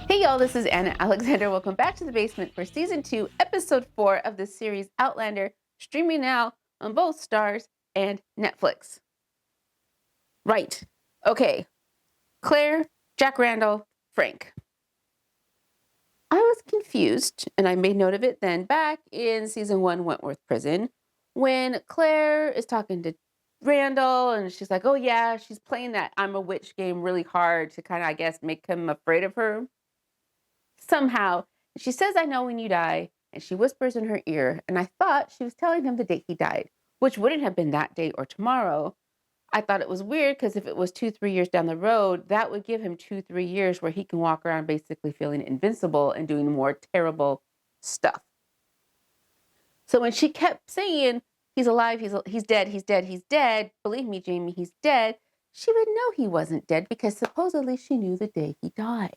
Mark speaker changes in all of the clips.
Speaker 1: Hey y'all, this is Anna Alexander. Welcome back to the basement for season 2, episode 4 of the series Outlander, streaming now on both Starz and Netflix. Right. Okay. Claire, Jack Randall, Frank. I was confused, and I made note of it then back in season 1, Wentworth Prison, when Claire is talking to Randall and she's like, oh yeah, she's playing that I'm a witch game really hard to kind of, I guess, make him afraid of her. Somehow, she says, I know when you die, and she whispers in her ear, and I thought she was telling him the date he died, which wouldn't have been that day or tomorrow. I thought it was weird because if it was 2-3 years down the road, that would give him 2-3 years where he can walk around basically feeling invincible and doing more terrible stuff. So when she kept saying, he's alive, he's dead, he's dead, he's dead, believe me, Jamie, he's dead, she would know he wasn't dead because supposedly she knew the day he died.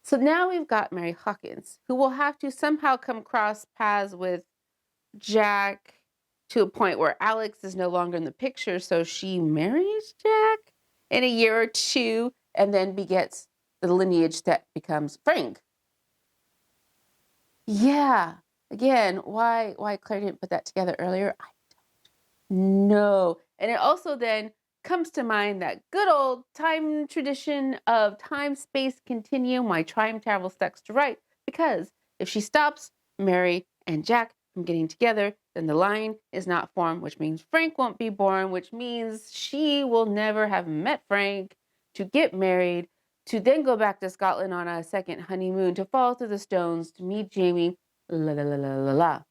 Speaker 1: So now we've got Mary Hawkins, who will have to somehow come cross paths with Jack to a point where Alex is no longer in the picture. So she marries Jack in a year or two and then begets the lineage that becomes Frank. Yeah. Again, why Claire didn't put that together earlier, I don't know. And it also then comes to mind that good old time tradition of time-space continuum, why time travel sucks to write, because if she stops Mary and Jack from getting together, then the line is not formed, which means Frank won't be born, which means she will never have met Frank, to get married, to then go back to Scotland on a second honeymoon, to fall through the stones, to meet Jamie, la la la la la la.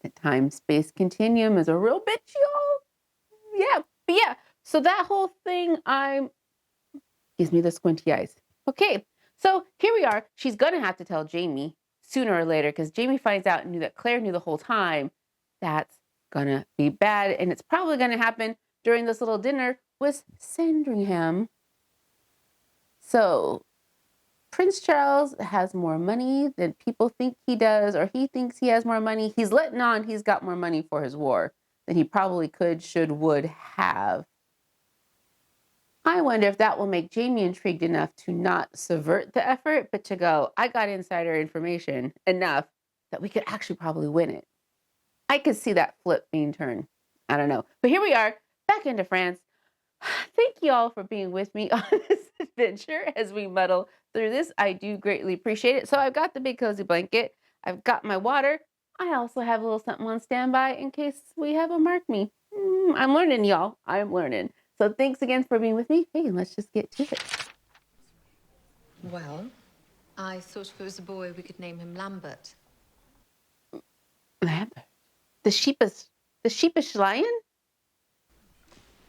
Speaker 1: The time-space continuum is a real bitch, y'all. Yeah. But yeah, so that whole thing gives me the squinty eyes. Okay, so here we are. She's going to have to tell Jamie sooner or later because Jamie finds out and knew that Claire knew the whole time. That's going to be bad. And it's probably going to happen during this little dinner with Sandringham. So Prince Charles has more money than people think he does, or he thinks he has more money. He's letting on he's got more money for his war than he probably could, should, would have. I wonder if that will make Jamie intrigued enough to not subvert the effort, but to go, I got insider information enough that we could actually probably win it. I could see that flip being turned. I don't know. But here we are, back into France. Thank you all for being with me on this adventure as we muddle through this. I do greatly appreciate it. So I've got the big cozy blanket. I've got my water. I also have a little something on standby in case we have a mark me. I'm learning, y'all. I'm learning. So thanks again for being with me. Hey, let's just get to it.
Speaker 2: Well, I thought if it was a boy, we could name him Lambert.
Speaker 1: Lambert? The sheepish lion?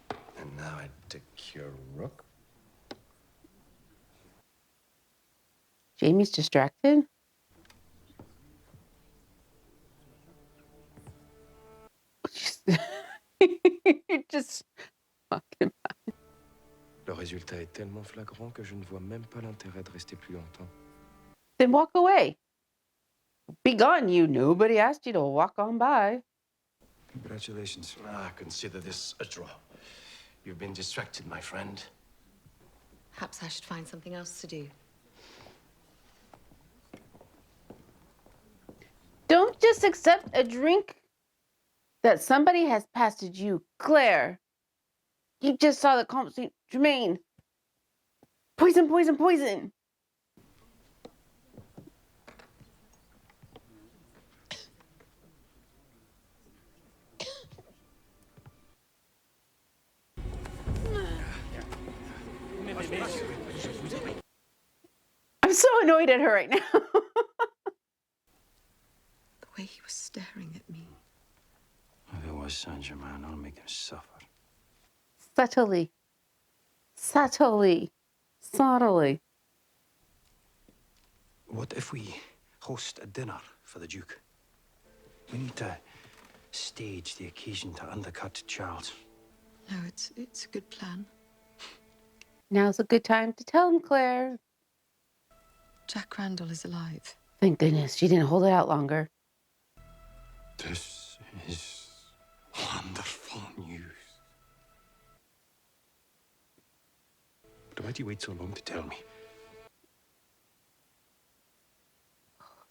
Speaker 3: And now I take your rook.
Speaker 1: Jamie's distracted. You're just talking about it.
Speaker 3: Le résultat est tellement flagrant que je ne vois même pas l'intérêt de rester plus longtemps.
Speaker 1: Then walk away. Be gone, you. Nobody asked you to walk on by.
Speaker 3: Congratulations. Consider this a draw. You've been distracted, my friend.
Speaker 2: Perhaps I should find something else to do.
Speaker 1: Don't just accept a drink that somebody has passed you, Claire. You just saw the Comte Saint Germain. Poison, poison, poison. I'm so annoyed at her right now.
Speaker 2: The way he was staring at me.
Speaker 3: If it was Saint-Germain, I'll make him suffer.
Speaker 1: Subtly. Subtly. Subtly.
Speaker 3: What if we host a dinner for the Duke? We need to stage the occasion to undercut Charles.
Speaker 2: No, it's a good plan.
Speaker 1: Now's a good time to tell him, Claire.
Speaker 2: Jack Randall is alive.
Speaker 1: Thank goodness she didn't hold it out longer.
Speaker 3: This is wonderful news. But Why'd you wait so long to tell me?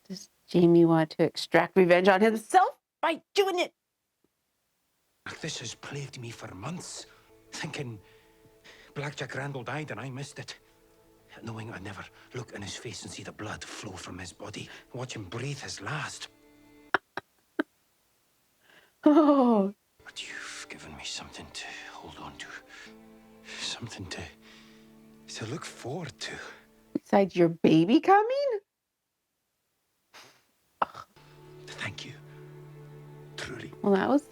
Speaker 1: Does Jamie want to extract revenge on himself by doing it?
Speaker 3: This has plagued me for months. Thinking Blackjack Randall died and I missed it. Knowing I'd never look in his face and see the blood flow from his body. Watch him breathe his last.
Speaker 1: Oh,
Speaker 3: But you've given me something to hold on to. Something to look forward to.
Speaker 1: besides your baby coming?
Speaker 3: Thank you. Truly.
Speaker 1: Well, that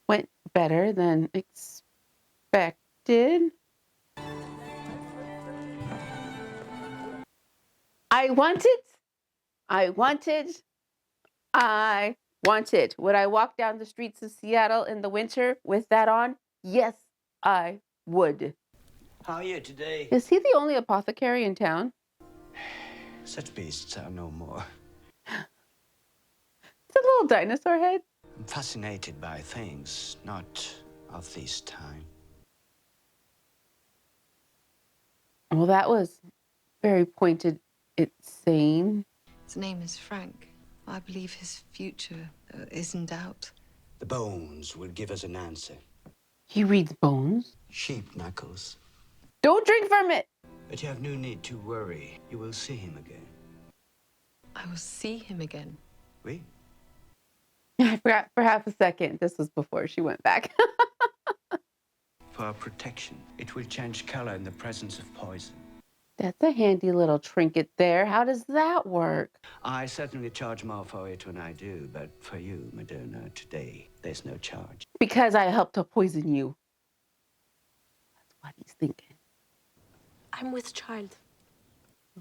Speaker 1: went better than expected. I wanted. Would I walk down the streets of Seattle in the winter with that on? Yes, I would.
Speaker 4: How are you today?
Speaker 1: Is he the only apothecary in town?
Speaker 4: Such beasts are no more.
Speaker 1: It's a little dinosaur head.
Speaker 4: I'm fascinated by things not of this time.
Speaker 1: Well, that was very pointed. It's saying.
Speaker 2: His name is Frank. I believe his future is in doubt.
Speaker 4: The bones will give us an answer.
Speaker 1: He reads bones.
Speaker 4: Sheep knuckles.
Speaker 1: Don't drink from it.
Speaker 4: But you have no need to worry. You will see him again.
Speaker 2: I will see him again.
Speaker 4: Oui?
Speaker 1: I forgot for half a second. This was before she went back.
Speaker 4: For our protection, it will change color in the presence of poison.
Speaker 1: That's a handy little trinket there. How does that work?
Speaker 4: I certainly charge more for it when I do, but for you, Madonna, today, there's no charge.
Speaker 1: Because I helped to poison you. That's what he's thinking.
Speaker 5: I'm with child.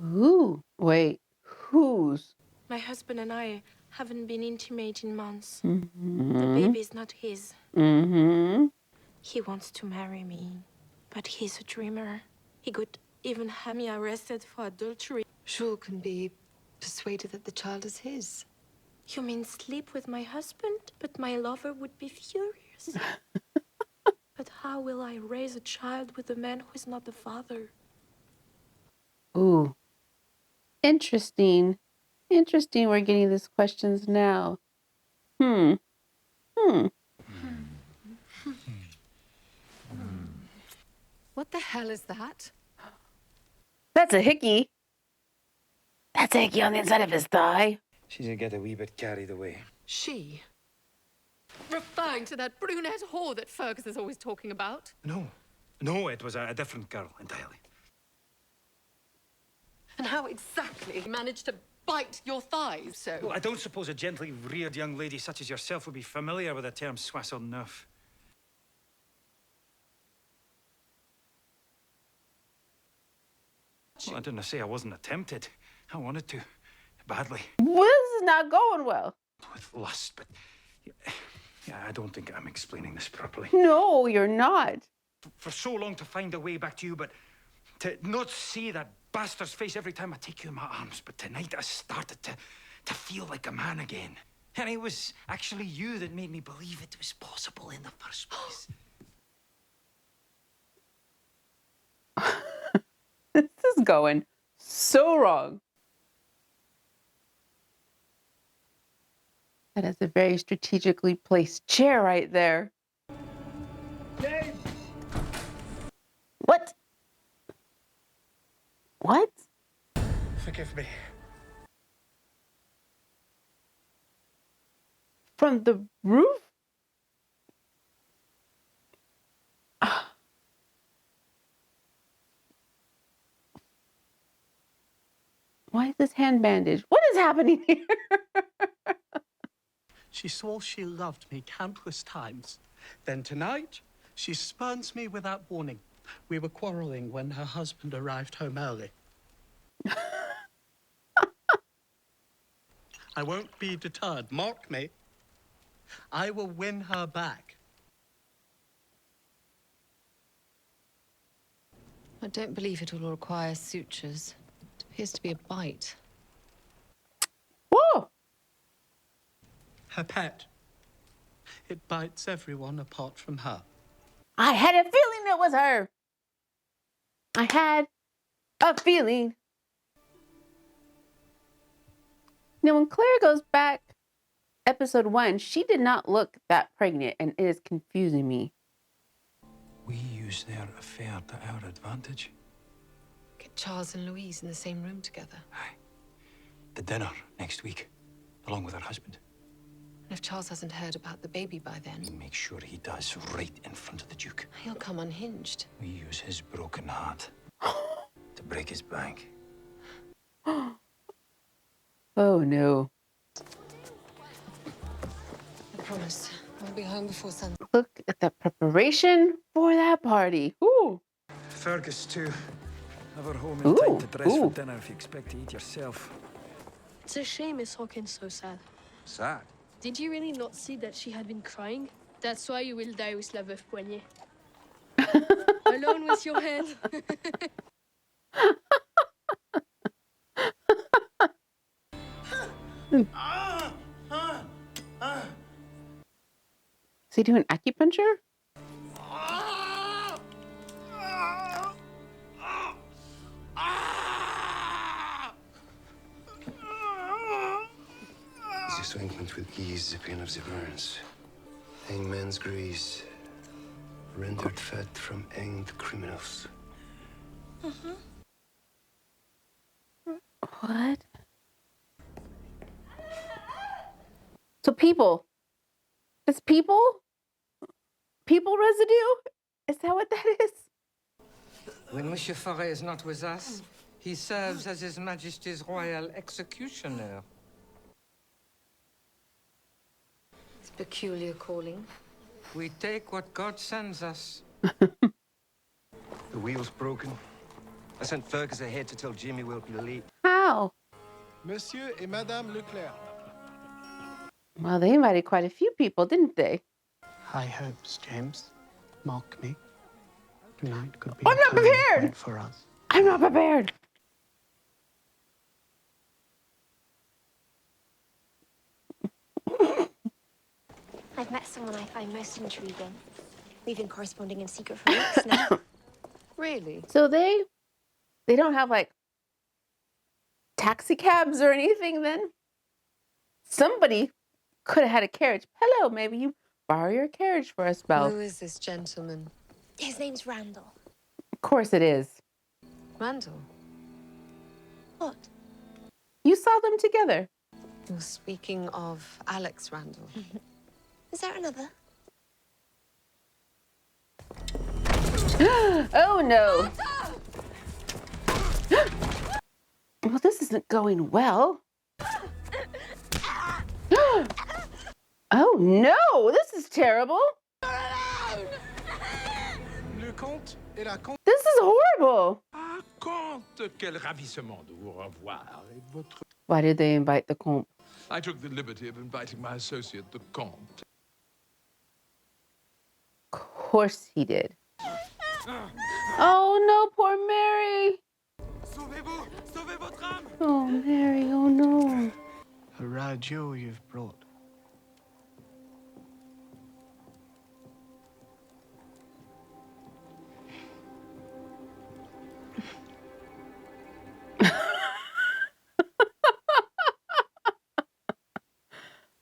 Speaker 1: Ooh, wait, whose?
Speaker 5: My husband and I haven't been intimate in months.
Speaker 1: Mm-hmm.
Speaker 5: The baby is not his.
Speaker 1: Mm-hmm.
Speaker 5: He wants to marry me, but he's a dreamer. He could even have me arrested for adultery.
Speaker 2: Jules can be persuaded that the child is his.
Speaker 5: You mean sleep with my husband? But my lover would be furious. But how will I raise a child with a man who is not the father?
Speaker 1: Ooh. Interesting. Interesting we're getting these questions now.
Speaker 2: What the hell is that?
Speaker 1: That's a hickey. That's a hickey on the inside of his thigh.
Speaker 3: She's gonna get a wee bit carried away.
Speaker 6: She? Referring to that brunette whore that Fergus is always talking about?
Speaker 3: No, it was a different girl entirely.
Speaker 6: And how exactly managed to bite your thighs so?
Speaker 3: Well, I don't suppose a gently reared young lady such as yourself would be familiar with the term soissons neuf. Well, I didn't say I wasn't tempted. I wanted to, badly,
Speaker 1: Well, this is not going well.
Speaker 3: with lust, but yeah, I don't think I'm explaining this properly.
Speaker 1: No, you're not.
Speaker 3: For so long to find a way back to you, but to not see that bastard's face every time I take you in my arms. But tonight I started to feel like a man again. And it was actually you that made me believe it was possible in the first place.
Speaker 1: This is going so wrong. That is a very strategically placed chair right there.
Speaker 3: Dave!
Speaker 1: What? What?
Speaker 3: Forgive me.
Speaker 1: From the roof? Why is this hand bandaged? What is happening here?
Speaker 7: She swore she loved me countless times. Then tonight, she spurns me without warning. We were quarreling when her husband arrived home early. I won't be deterred. Mark me. I will win her back.
Speaker 2: I don't believe it will require sutures. It appears to be a bite.
Speaker 1: Whoa!
Speaker 7: Her pet. It bites everyone apart from her.
Speaker 1: I had a feeling it was her. I had a feeling. Now, when Claire goes back, episode 1, she did not look that pregnant, and it is confusing me.
Speaker 3: We use their affair to our advantage.
Speaker 2: Get Charles and Louise in the same room together.
Speaker 3: Aye. The dinner next week, along with her husband.
Speaker 2: And if Charles hasn't heard about the baby by then,
Speaker 3: We make sure he does right in front of the Duke.
Speaker 2: he'll come unhinged.
Speaker 3: We use his broken heart to break his bank.
Speaker 1: Oh, no.
Speaker 2: I promise. I'll be home before sunset.
Speaker 1: Look at the preparation for that party. Ooh.
Speaker 3: Fergus, too. Never home in
Speaker 1: Ooh,
Speaker 3: time to dress
Speaker 1: ooh.
Speaker 3: for dinner if you expect to eat yourself.
Speaker 8: It's a shame Miss Hawkins so sad.
Speaker 3: Sad?
Speaker 8: Did you really not see that she had been crying? That's why you will die with la veuve Poignée. Alone with your head.
Speaker 1: Is he doing acupuncture?
Speaker 9: This ointment will ease the pain of the burns. Hangman's grease, rendered fat from hanged criminals.
Speaker 1: What? So people. It's people? People residue? Is that what that is?
Speaker 10: When Monsieur Forêt is not with us, he serves as His Majesty's Royal Executioner.
Speaker 2: It's a peculiar calling.
Speaker 10: We take what God sends us.
Speaker 9: The wheel's broken. I sent Fergus ahead to tell Jimmy we'll be late.
Speaker 1: How?
Speaker 11: Monsieur et Madame Leclerc.
Speaker 1: Well, they invited quite a few people, didn't they?
Speaker 7: High hopes, James. Mark me. Tonight could be
Speaker 1: I'm not
Speaker 7: a turning
Speaker 1: prepared.
Speaker 7: point for us.
Speaker 1: I'm not prepared.
Speaker 5: I've met someone I find most intriguing. We've been corresponding in secret for weeks now.
Speaker 2: Really?
Speaker 1: So they don't have like taxi cabs or anything then? Somebody could have had a carriage. Hello, maybe you borrow your carriage for us, Belle.
Speaker 2: Who is this gentleman?
Speaker 5: His name's Randall.
Speaker 1: Of course it is.
Speaker 2: Randall.
Speaker 5: What?
Speaker 1: You saw them together.
Speaker 2: You're speaking of Alex Randall.
Speaker 5: Is there another?
Speaker 1: Oh no. Well, this isn't going well. Oh no, this is terrible.
Speaker 11: Le comte et la comte.
Speaker 1: This is horrible.
Speaker 11: Ah, comte, quel ravissement de vous revoir. Et votre...
Speaker 1: Why did they invite the comte?
Speaker 11: I took the liberty of inviting my associate, the comte.
Speaker 1: Of course he did. Oh no, poor Mary.
Speaker 3: Sauvez-vous! Sauvez votre âme!
Speaker 1: Oh, Mary, oh no.
Speaker 7: A radio you've brought.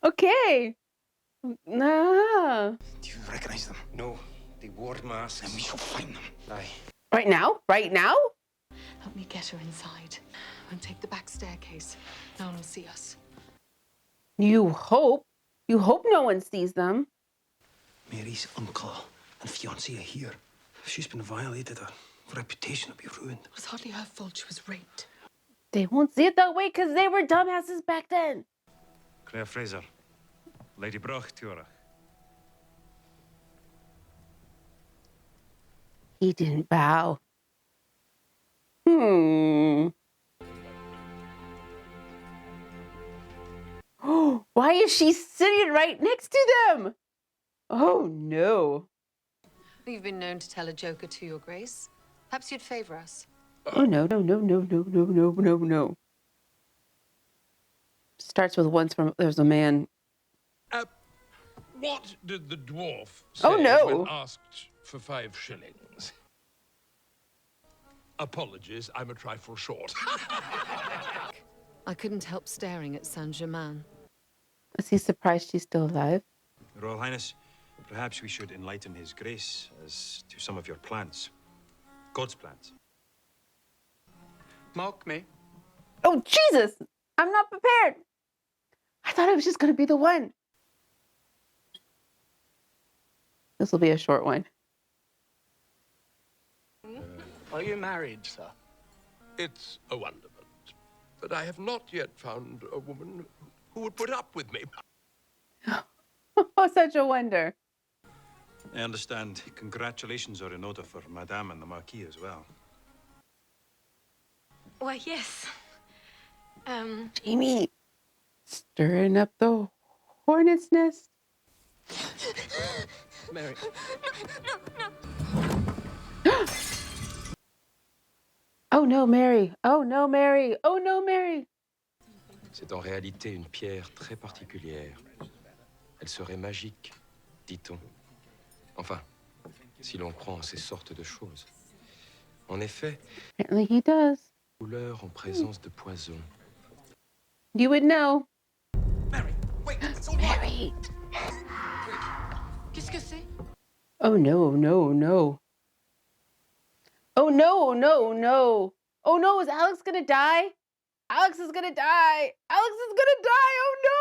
Speaker 1: Okay. Nah.
Speaker 3: Do you recognize them?
Speaker 9: No, they wore masks.
Speaker 3: Then we shall find them.
Speaker 9: Aye.
Speaker 1: Right now? Right now?
Speaker 2: Help me get her inside. And take the back staircase. No one will see us.
Speaker 1: You hope. You hope no one sees them.
Speaker 9: Mary's uncle and fiancé are here. If she's been violated, her reputation will be ruined.
Speaker 2: It was hardly her fault she was raped.
Speaker 1: They won't see it that way because they were dumbasses back then.
Speaker 3: Claire Fraser. Lady Broch Tuarach.
Speaker 1: He didn't bow. Why is she sitting right next to them? Oh, no.
Speaker 2: We've been known to tell a joke or two, Your Grace. Perhaps you'd favor us.
Speaker 1: Oh, no, no, no, no, no, no, no, no, no. Starts with once from, there's a man.
Speaker 11: What did the dwarf say
Speaker 1: Oh, no.
Speaker 11: when asked for 5 shillings? Apologies, I'm a trifle short.
Speaker 2: I couldn't help staring at Saint-Germain.
Speaker 1: Is he surprised she's still alive?
Speaker 3: Royal Highness, perhaps we should enlighten His Grace as to some of your plans. God's plans.
Speaker 7: Mark me.
Speaker 1: Oh, Jesus! I'm not prepared. I thought I was just going to be the one. This will be a short one.
Speaker 7: Are you married, sir?
Speaker 11: It's a wonderment. But I have not yet found a woman who would put up with me.
Speaker 1: Oh, such a wonder.
Speaker 3: I understand congratulations are in order for Madame and the Marquis as well.
Speaker 5: Why, yes.
Speaker 1: Jamie, stirring up the hornet's nest.
Speaker 7: Mary.
Speaker 1: Oh no, Mary. Oh no, Mary. Oh no, Mary.
Speaker 12: C'est en réalité une pierre très particulière. Elle serait magique, dit-on. Enfin, si l'on croit en ces sortes de choses. En effet,
Speaker 1: Apparently he does.
Speaker 12: couleur en présence de poison.
Speaker 1: You would know.
Speaker 10: Mary, wait, it's all
Speaker 1: Mary.
Speaker 6: Qu'est-ce que c'est?
Speaker 1: Oh no, no, no. Oh no, no, no. Oh no, is Alex gonna die? Alex is gonna die. Alex is gonna die. Oh no.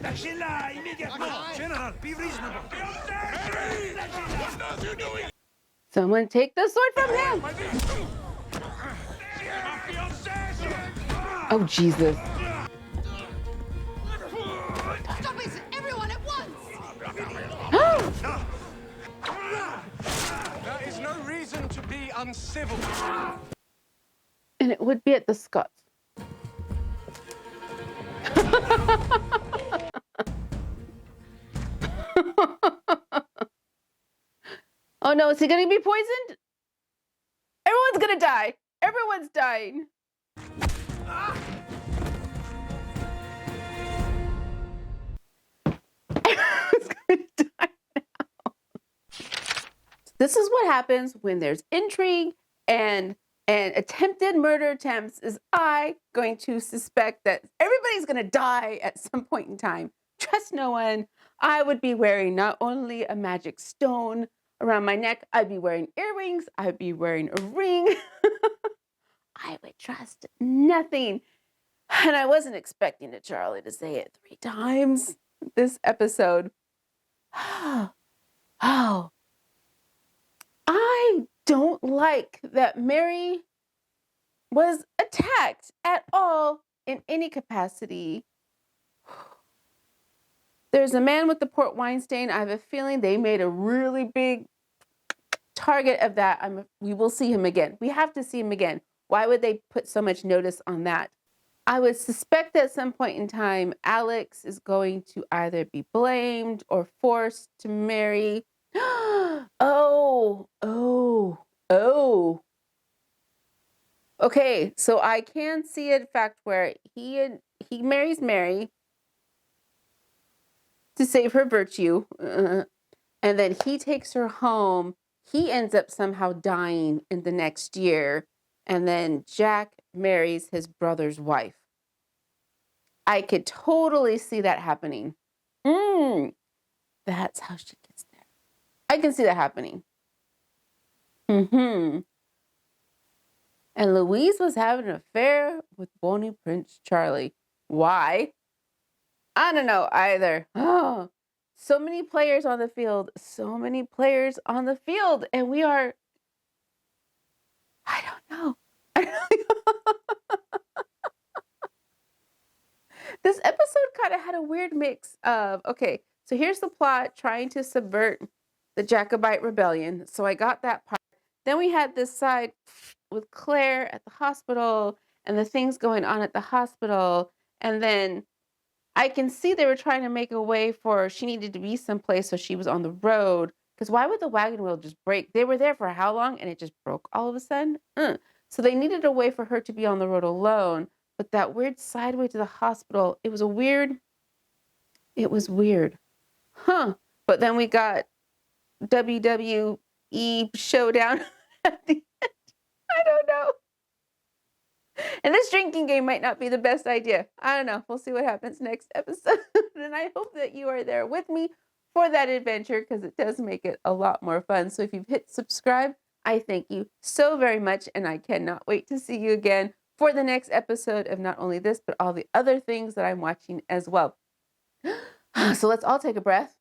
Speaker 3: Lâchez-la immédiatement! General, be reasonable! What are you doing?
Speaker 1: Someone take the sword from him. Oh Jesus.
Speaker 6: Stop it! Everyone at once!
Speaker 7: There is no reason to be uncivil.
Speaker 1: And it would be at the Scots. Oh no, is he gonna be poisoned? Everyone's gonna die. Everyone's dying. Everyone's gonna die now. This is what happens when there's intrigue and attempted murder attempts. Is I going to suspect that everybody's gonna die at some point in time. Trust no one. I would be wearing not only a magic stone around my neck, I'd be wearing earrings, I'd be wearing a ring. I would trust nothing. And I wasn't expecting Charlie to say it 3 times this episode. Oh, I don't like that Mary was attacked at all in any capacity. There's a man with the port wine stain. I have a feeling they made a really big target of that. We will see him again. We have to see him again. Why would they put so much notice on that? I would suspect at some point in time, Alex is going to either be blamed or forced to marry. Oh. Okay, so I can see a fact where he marries Mary to save her virtue, and then he takes her home. He ends up somehow dying in the next year, and then Jack marries his brother's wife. I could totally see that happening. That's how she gets there. I can see that happening. And Louise was having an affair with Bonnie Prince Charlie. Why? I don't know either. Oh, so many players on the field. So many players on the field. And we are... I don't know. This episode kind of had a weird mix of... Okay, so here's the plot trying to subvert the Jacobite rebellion. So I got that part. Then we had this side with Claire at the hospital and the things going on at the hospital. And then I can see they were trying to make a way for she needed to be someplace, so she was on the road. Because why would the wagon wheel just break? They were there for how long? And it just broke all of a sudden? So they needed a way for her to be on the road alone. But that weird sideway to the hospital, it was weird. But then we got WWE showdown at the end. I don't know. And this drinking game might not be the best idea. I don't know. We'll see what happens next episode. And I hope that you are there with me for that adventure because it does make it a lot more fun. So if you've hit subscribe, I thank you so very much. And I cannot wait to see you again for the next episode of not only this, but all the other things that I'm watching as well. So let's all take a breath.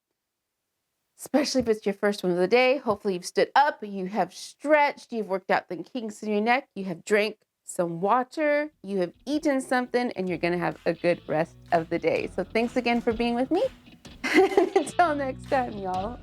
Speaker 1: Especially if it's your first one of the day. Hopefully you've stood up, you have stretched, you've worked out the kinks in your neck, you have drank some water, you have eaten something, and you're going to have a good rest of the day. So thanks again for being with me. Until next time, y'all.